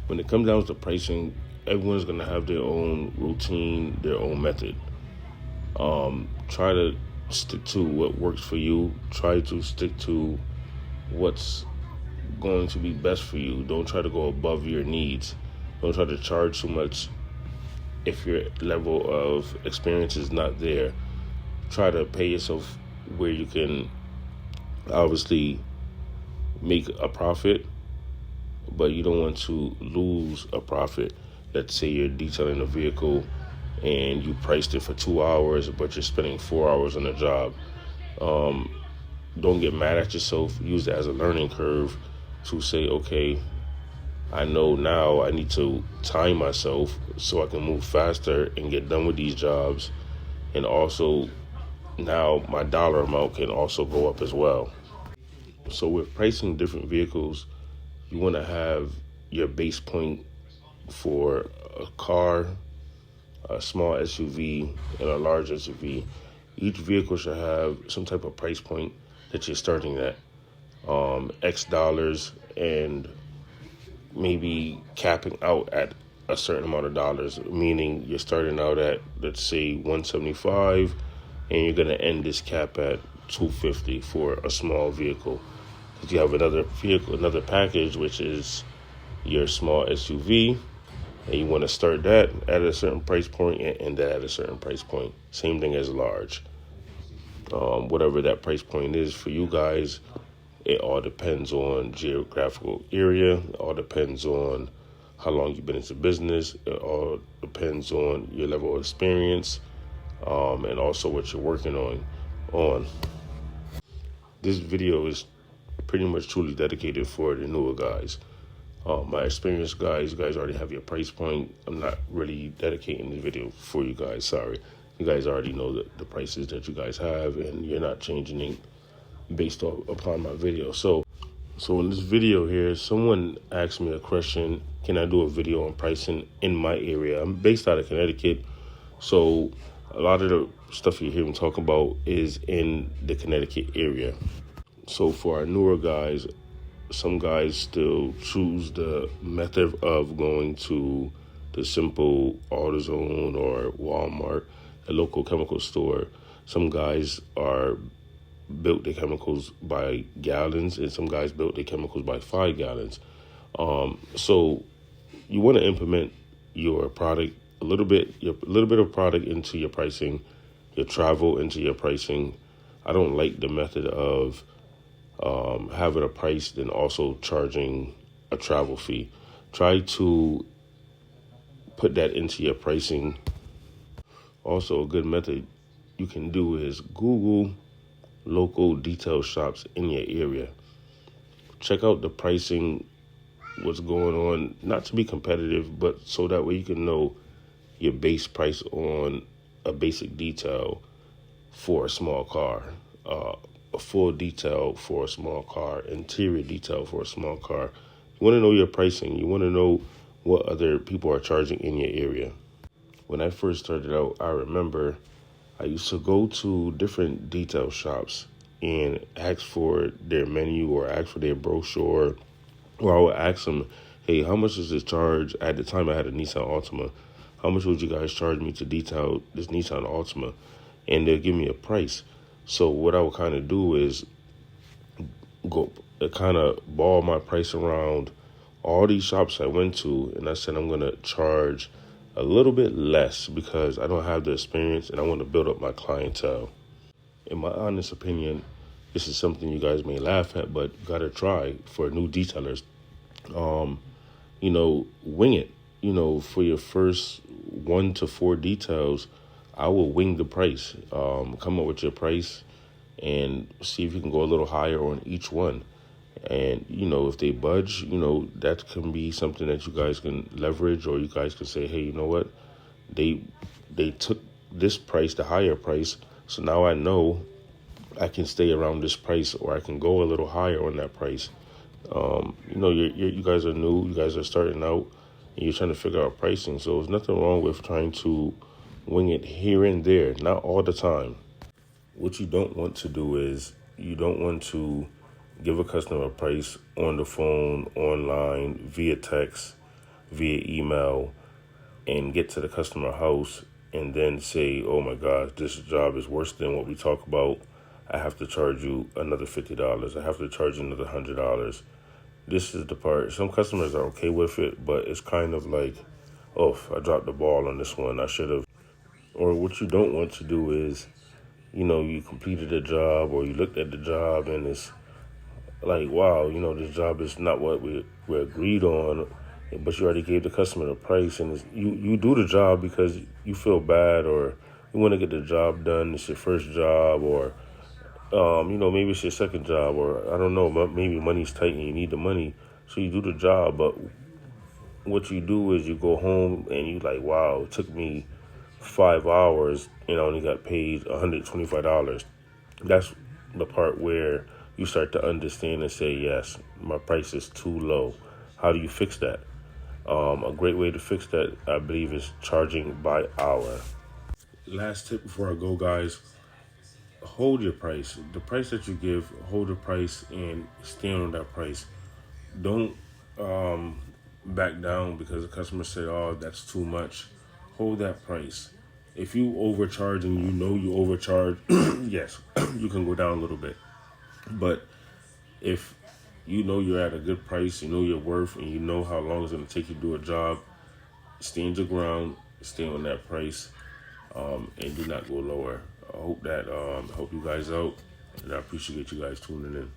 when it comes down to pricing, everyone's going to have their own routine, their own method. Try to stick to what works for you. Try to stick to what's going to be best for you. Don't try to go above your needs. Don't try to charge too much if your level of experience is not there. Try to pay yourself where you can obviously make a profit, but you don't want to lose a profit. Let's say you're detailing a vehicle and you priced it for 2 hours, but you're spending 4 hours on the job. Don't get mad at yourself. Use it as a learning curve to say, okay, I know now I need to time myself so I can move faster and get done with these jobs. And also, now my dollar amount can also go up as well. So with pricing different vehicles, you want to have your base point for a car, a small SUV, and a large SUV. Each vehicle should have some type of price point that you're starting at, X dollars, and maybe capping out at a certain amount of dollars, meaning you're starting out at, let's say, 175, and you're going to end this cap at 250 for a small vehicle. Because you have another vehicle, another package, which is your small SUV, and you want to start that at a certain price point and end that at a certain price point. Same thing as large. Whatever that price point is for you guys, it all depends on geographical area. It all depends on how long you've been into business. It all depends on your level of experience, and also what you're working on. This video is pretty much truly dedicated for the newer guys. My experienced guys, you guys already have your price point. I'm not really dedicating this video for you guys. Sorry. You guys already know the prices that you guys have, and you're not changing it based upon my video. So in this video here, someone asked me a question: can I do a video on pricing in my area? I'm based out of Connecticut, so a lot of the stuff you hear me talk about is in the Connecticut area. So for our newer guys, some guys still choose the method of going to the simple AutoZone or Walmart, a local chemical store. Some guys are built their chemicals by gallons, and some guys built their chemicals by 5 gallons. So you want to implement your product a little bit of product into your pricing, your travel into your pricing. I don't like the method of having a price then also charging a travel fee. Try to put that into your pricing. Also, a good method you can do is Google local detail shops in your area. Check out the pricing, what's going on, not to be competitive, but so that way you can know your base price on a basic detail for a small car, a full detail for a small car, interior detail for a small car. You want to know your pricing. You want to know what other people are charging in your area. When I first started out, I remember I used to go to different detail shops and ask for their menu or ask for their brochure, or I would ask them, hey, how much does this charge? At the time I had a Nissan Altima. How much would you guys charge me to detail this Nissan Altima? And they'll give me a price. So what I would kind of do is go kind of ball my price around all these shops I went to, and I said I'm going to charge a little bit less because I don't have the experience and I want to build up my clientele. In my honest opinion, this is something you guys may laugh at, but you got to try for new detailers. Wing it. For your first 1 to 4 details, I will wing the price. Come up with your price and see if you can go a little higher on each one. And, if they budge, that can be something that you guys can leverage, or you guys can say, hey, you know what? They took this price, the higher price. So now I know I can stay around this price, or I can go a little higher on that price. You guys are new. You guys are starting out and you're trying to figure out pricing. So there's nothing wrong with trying to wing it here and there, not all the time. What you don't want to do is you don't want to give a customer a price on the phone, online, via text, via email and get to the customer house and then say, oh my gosh, this job is worse than what we talk about. I have to charge you another $50. I have to charge you another $100. This is the part. Some customers are okay with it, but it's kind of like, oh, I dropped the ball on this one. I should have. Or what you don't want to do is, you completed a job or you looked at the job and it's like, wow, this job is not what we agreed on, but you already gave the customer the price, and you do the job because you feel bad or you want to get the job done. It's your first job, or maybe it's your second job, or I don't know, maybe money's tight and you need the money, so you do the job. But what you do is you go home and you like, wow, it took me 5 hours and I only got paid $125. That's the part where you start to understand and say, yes, my price is too low. How do you fix that? A great way to fix that, I believe, is charging by hour. Last tip before I go, guys, hold your price. The price that you give, hold the price and stand on that price. Don't back down because the customer said, oh, that's too much. Hold that price. If you overcharge and you overcharge, yes, you can go down a little bit. But if you're at a good price, your worth, and you know how long it's going to take you to do a job, stand your ground, stay on that price, and do not go lower. I hope that help you guys out, and I appreciate you guys tuning in.